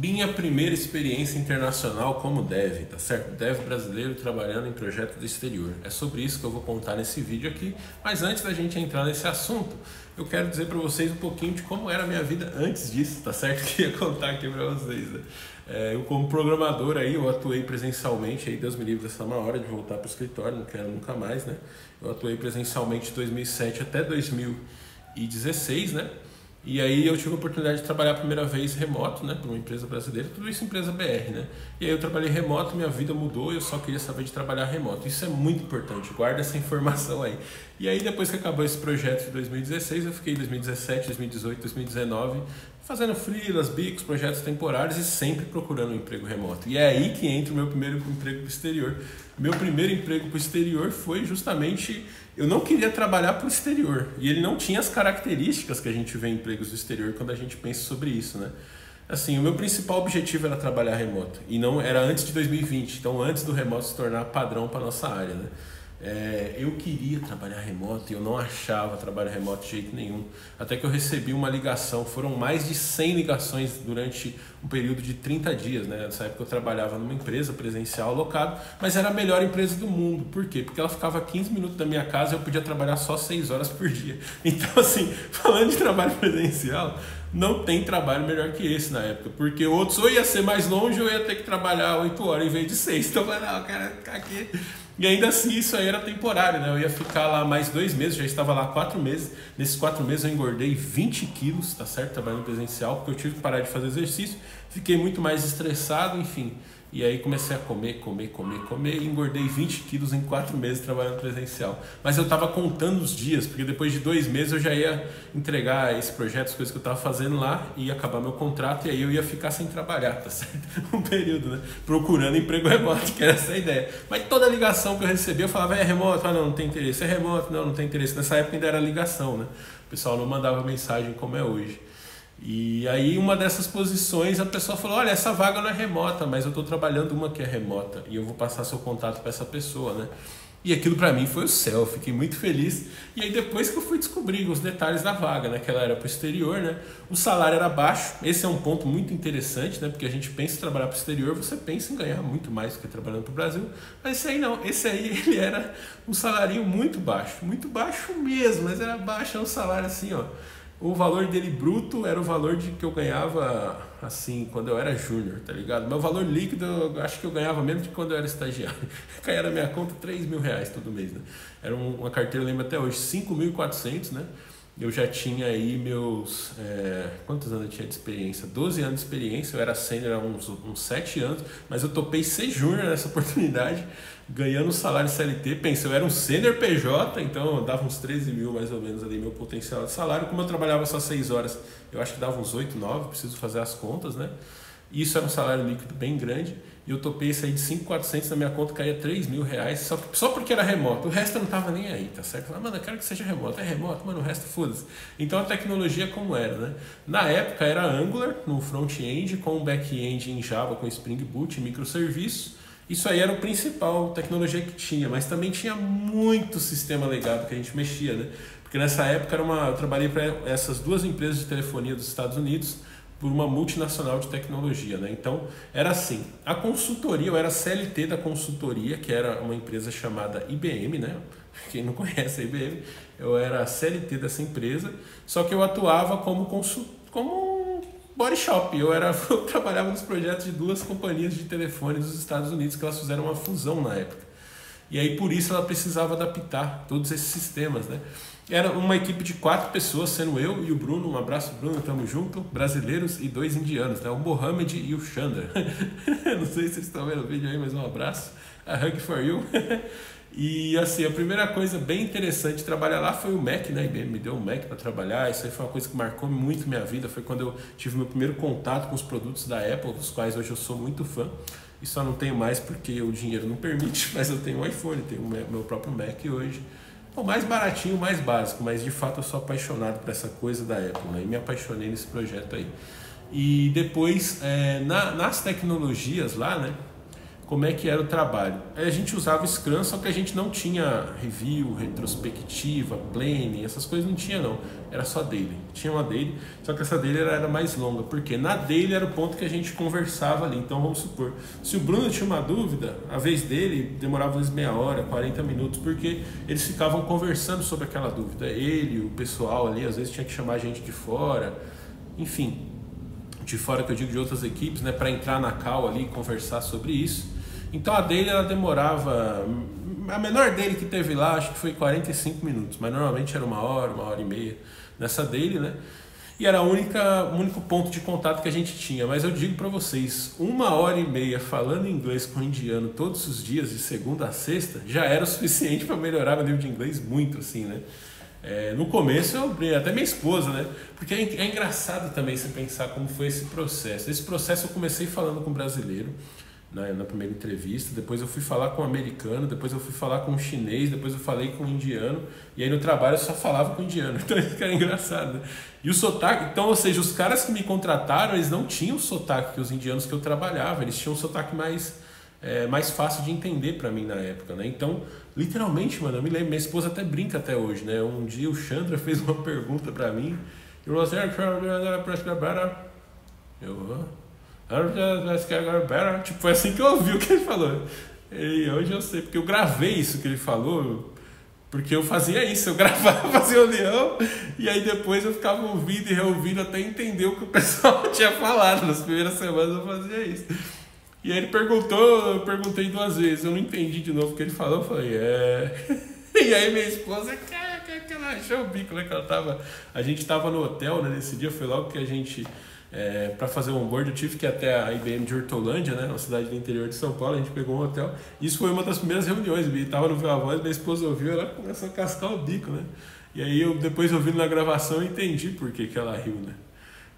Minha primeira experiência internacional como dev, tá certo? Dev brasileiro trabalhando em projeto do exterior. É sobre isso que eu vou contar nesse vídeo aqui. Mas antes da gente entrar nesse assunto, eu quero dizer para vocês um pouquinho de como era a minha vida antes disso, tá certo? Que ia contar aqui para vocês, né? Eu como programador aí, eu atuei presencialmente, aí Deus me livre dessa uma hora de voltar para o escritório, não quero nunca mais, né? Eu atuei presencialmente de 2007 até 2016, né? E aí eu tive a oportunidade de trabalhar a primeira vez remoto, né, para uma empresa brasileira, tudo isso empresa BR, né? E aí eu trabalhei remoto, minha vida mudou, eu só queria saber de trabalhar remoto. Isso é muito importante, guarda essa informação aí. E aí depois que acabou esse projeto de 2016, eu fiquei 2017, 2018, 2019 fazendo freelas, bicos, projetos temporários e sempre procurando um emprego remoto. E é aí que entra o meu primeiro emprego para o exterior. Meu primeiro emprego para o exterior foi justamente... Eu não queria trabalhar para o exterior e ele não tinha as características que a gente vê em empregos do exterior quando a gente pensa sobre isso, né? Assim, o meu principal objetivo era trabalhar remoto e não era antes de 2020, então antes do remoto se tornar padrão para nossa área, né? Eu queria trabalhar remoto e eu não achava trabalho remoto de jeito nenhum. Até que eu recebi uma ligação, foram mais de 100 ligações durante um período de 30 dias, né? Nessa época eu trabalhava numa empresa presencial alocado, mas era a melhor empresa do mundo. Por quê? Porque ela ficava a 15 minutos da minha casa e eu podia trabalhar só 6 horas por dia. Então, assim, falando de trabalho presencial, não tem trabalho melhor que esse na época, porque outros ou ia ser mais longe ou ia ter que trabalhar 8 horas em vez de 6. Então, eu falei, não, eu quero ficar aqui. E ainda assim isso aí era temporário, né? Eu ia ficar lá mais 2 meses, já estava lá 4 meses. Nesses 4 meses eu engordei 20 quilos, tá certo? Trabalhando presencial, porque eu tive que parar de fazer exercício. Fiquei muito mais estressado, enfim. E aí comecei a comer e engordei 20 quilos em 4 meses trabalhando presencial. Mas eu estava contando os dias, porque depois de 2 meses eu já ia entregar esse projeto, as coisas que eu estava fazendo lá, e ia acabar meu contrato, e aí eu ia ficar sem trabalhar, tá certo? Um período, né? Procurando emprego remoto, que era essa a ideia. Mas toda ligação que eu recebia, eu falava, é remoto? Ah, não tem interesse. É remoto? Não tem interesse. Nessa época ainda era ligação, né? O pessoal não mandava mensagem como é hoje. E aí uma dessas posições a pessoa falou, olha, essa vaga não é remota, mas eu estou trabalhando uma que é remota e eu vou passar seu contato para essa pessoa, né? E aquilo para mim foi o céu, eu fiquei muito feliz. E aí depois que eu fui descobrir os detalhes da vaga, né, que ela era para o exterior, né, o salário era baixo. Esse é um ponto muito interessante, né, porque a gente pensa em trabalhar para o exterior, você pensa em ganhar muito mais do que trabalhando para o Brasil. Mas esse aí não, esse aí ele era um salário muito baixo mesmo, mas era baixo, era um salário assim, ó. O valor dele bruto era o valor de que eu ganhava, assim, quando eu era júnior, tá ligado? Meu valor líquido, eu acho que eu ganhava menos de quando eu era estagiário. Caía na minha conta 3 mil reais todo mês, né? Era uma carteira, eu lembro até hoje, 5.400, né? Eu já tinha aí meus... quantos anos eu tinha de experiência? 12 anos de experiência, eu era sênior há uns 7 anos, mas eu topei ser júnior nessa oportunidade, ganhando um salário CLT. Pensa, eu era um sênior PJ, então eu dava uns 13 mil mais ou menos ali, meu potencial de salário. Como eu trabalhava só 6 horas, eu acho que dava uns 8, 9, preciso fazer as contas, né? Isso era um salário líquido bem grande. E eu topei isso aí de 5.400, na minha conta caía 3 mil reais, só porque era remoto. O resto eu não tava nem aí, tá certo? Eu falei, mano, eu quero que seja remoto. É remoto, mano, o resto foda-se. Então a tecnologia como era, né? Na época era Angular no front-end, com um back-end em Java, com Spring Boot, microserviços. Isso aí era o principal tecnologia que tinha, mas também tinha muito sistema legado que a gente mexia, né? Porque nessa época eu trabalhei para essas 2 empresas de telefonia dos Estados Unidos, por uma multinacional de tecnologia, né? Então era assim, a consultoria, eu era CLT da consultoria, que era uma empresa chamada IBM, né? Quem não conhece a IBM, eu era CLT dessa empresa, só que eu atuava como body shop. Eu trabalhava nos projetos de 2 companhias de telefone dos Estados Unidos, que elas fizeram uma fusão na época. E aí por isso ela precisava adaptar todos esses sistemas, né? Era uma equipe de 4 pessoas, sendo eu e o Bruno, um abraço Bruno, tamo junto, brasileiros e 2 indianos, né? O Mohamed e o Chandra. Não sei se vocês estão vendo o vídeo aí, mas um abraço. A hug for you. E assim, a primeira coisa bem interessante de trabalhar lá foi o Mac, né? A IBM me deu um Mac para trabalhar, isso aí foi uma coisa que marcou muito minha vida, foi quando eu tive meu primeiro contato com os produtos da Apple, dos quais hoje eu sou muito fã. E só não tenho mais porque o dinheiro não permite, mas eu tenho um iPhone, tenho meu próprio Mac hoje. O mais baratinho, o mais básico, mas de fato eu sou apaixonado por essa coisa da Apple, né? E me apaixonei nesse projeto aí. E depois, nas tecnologias lá, né? como é que era o trabalho. Aí a gente usava Scrum, só que a gente não tinha review, retrospectiva, planning, essas coisas não tinha não, era só daily. Tinha uma daily, só que essa daily era mais longa, porque na daily era o ponto que a gente conversava ali. Então vamos supor, se o Bruno tinha uma dúvida, a vez dele demorava às vezes meia hora, 40 minutos, porque eles ficavam conversando sobre aquela dúvida. Ele, o pessoal ali, às vezes tinha que chamar gente de fora, enfim, de fora que eu digo de outras equipes, né, para entrar na call ali e conversar sobre isso. Então a dele ela demorava, a menor dele que teve lá acho que foi 45 minutos, mas normalmente era uma hora e meia nessa dele, né? E era o único ponto de contato que a gente tinha. Mas eu digo para vocês, 1h30 falando inglês com o indiano todos os dias, de segunda a sexta, já era o suficiente para melhorar meu nível de inglês muito, assim, né? No começo eu abri, até minha esposa, né? Porque é engraçado também você pensar como foi esse processo. Esse processo eu comecei falando com um brasileiro na primeira entrevista, depois eu fui falar com um americano, depois eu fui falar com um chinês, depois eu falei com um indiano, e aí no trabalho eu só falava com um indiano. Então isso que era engraçado, né? E o sotaque, então, ou seja, os caras que me contrataram, eles não tinham o sotaque que os indianos que eu trabalhava, eles tinham um sotaque mais fácil de entender para mim na época, né? Então, literalmente, mano, eu me lembro, minha esposa até brinca até hoje, né? Um dia o Chandra fez uma pergunta para mim, tipo, foi assim que eu ouvi o que ele falou. E hoje eu sei, porque eu gravei isso que ele falou, porque eu fazia isso, eu gravava, fazia reunião, e aí depois eu ficava ouvindo e reouvindo até entender o que o pessoal tinha falado. Nas primeiras semanas eu fazia isso. E aí ele perguntou, eu perguntei 2 vezes, eu não entendi de novo o que ele falou, eu falei, E aí minha esposa, que ela achou o bico, né, que ela tava... A gente tava no hotel, né, nesse dia, foi logo que a gente... para fazer o onboard eu tive que ir até a IBM de Hortolândia, né, uma cidade do interior de São Paulo. A gente pegou um hotel, isso foi uma das primeiras reuniões, eu tava no Viva Voz, minha esposa ouviu, ela começou a cascar o bico, né, e aí eu depois ouvindo na gravação eu entendi por que ela riu, né,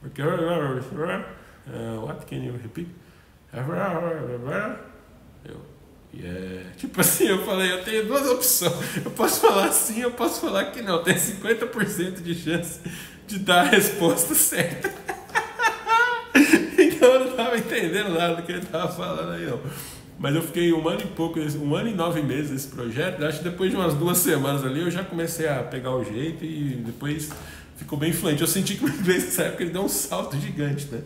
porque what can you repeat? Tipo assim, eu falei, eu tenho 2 opções, eu posso falar sim, eu posso falar que não, tem 50% de chance de dar a resposta certa. Então eu não tava entendendo nada do que ele tava falando aí, não. Mas eu fiquei 1 ano e pouco, 1 ano e 9 meses nesse projeto. Acho que depois de umas 2 semanas ali eu já comecei a pegar o jeito e depois ficou bem fluente. Eu senti que o inglês nessa época ele deu um salto gigante, né?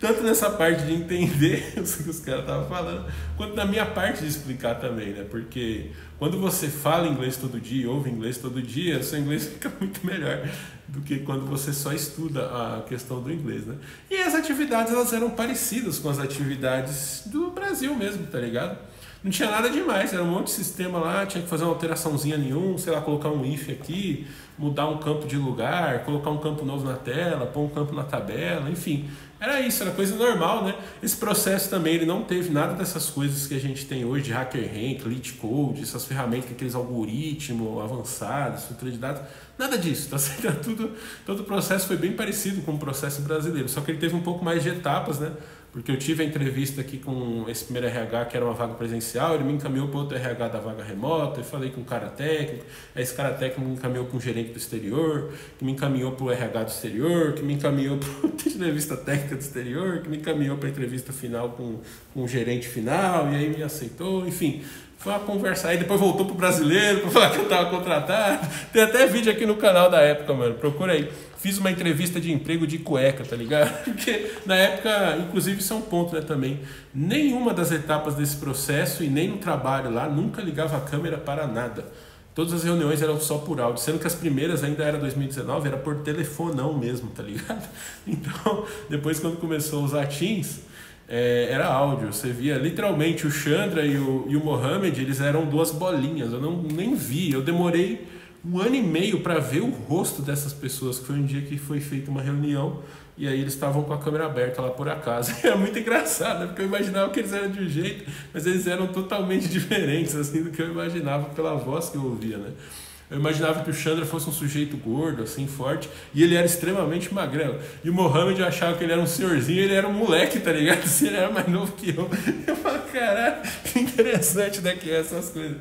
Tanto nessa parte de entender o que os caras estavam falando, quanto na minha parte de explicar também, né? Porque quando você fala inglês todo dia, ouve inglês todo dia, seu inglês fica muito melhor do que quando você só estuda a questão do inglês, né? E as atividades, elas eram parecidas com as atividades do Brasil mesmo, tá ligado? Não tinha nada demais, era um monte de sistema lá, tinha que fazer uma alteraçãozinha nenhuma, sei lá, colocar um if aqui, mudar um campo de lugar, colocar um campo novo na tela, pôr um campo na tabela, enfim. Era isso, era coisa normal, né? Esse processo também, ele não teve nada dessas coisas que a gente tem hoje de HackerRank, LeetCode, essas ferramentas, aqueles algoritmos avançados, estrutura de dados, nada disso, tá certo? Todo o processo foi bem parecido com o processo brasileiro, só que ele teve um pouco mais de etapas, né? Porque eu tive a entrevista aqui com esse primeiro RH, que era uma vaga presencial, ele me encaminhou para outro RH da vaga remota, eu falei com um cara técnico, aí esse cara técnico me encaminhou para um gerente do exterior, que me encaminhou para o RH do exterior, que me encaminhou para a entrevista técnica do exterior, que me encaminhou para a entrevista final com o gerente final, e aí me aceitou, enfim. Foi uma conversa, aí depois voltou pro brasileiro para falar que eu tava contratado. Tem até vídeo aqui no canal da época, mano, procura aí. Fiz uma entrevista de emprego de cueca, tá ligado? Porque na época, inclusive isso é um ponto, né, também. Nenhuma das etapas desse processo e nem no trabalho lá, nunca ligava a câmera para nada. Todas as reuniões eram só por áudio, sendo que as primeiras ainda era 2019, era por telefonão mesmo, tá ligado? Então, depois quando começou a usar Teams, era áudio, você via literalmente o Chandra e o Mohamed, eles eram 2 bolinhas, eu nem vi, eu demorei 1 ano e meio para ver o rosto dessas pessoas, que foi um dia que foi feita uma reunião e aí eles estavam com a câmera aberta lá por acaso. É muito engraçado, né? Porque eu imaginava que eles eram de um jeito, mas eles eram totalmente diferentes assim, do que eu imaginava pela voz que eu ouvia, né? Eu imaginava que o Chandra fosse um sujeito gordo, assim, forte, e ele era extremamente magrelo. E o Mohamed, eu achava que ele era um senhorzinho, ele era um moleque, tá ligado? Assim, ele era mais novo que eu. Eu falo, caralho, que interessante, né, que é essas coisas.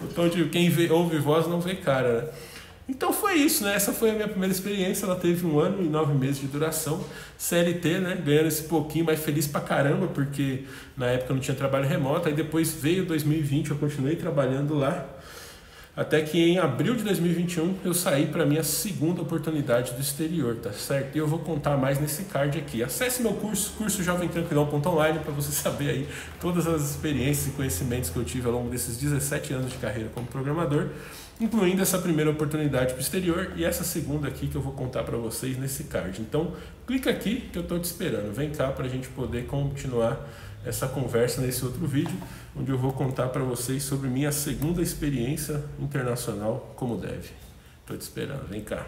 Então, tipo, quem ouve voz não vê cara, né? Então foi isso, né? Essa foi a minha primeira experiência, ela teve 1 ano e 9 meses de duração, CLT, né? Ganhando esse pouquinho, mas feliz pra caramba, porque na época eu não tinha trabalho remoto, aí depois veio 2020, eu continuei trabalhando lá, até que em abril de 2021 eu saí para minha segunda oportunidade do exterior, tá certo? E eu vou contar mais nesse card aqui. Acesse meu curso jovemtranquilão.online, para você saber aí todas as experiências e conhecimentos que eu tive ao longo desses 17 anos de carreira como programador, incluindo essa primeira oportunidade para o exterior e essa segunda aqui que eu vou contar para vocês nesse card. Então, clica aqui que eu estou te esperando. Vem cá para a gente poder continuar essa conversa nesse outro vídeo, onde eu vou contar para vocês sobre minha segunda experiência internacional como dev. Estou te esperando, vem cá.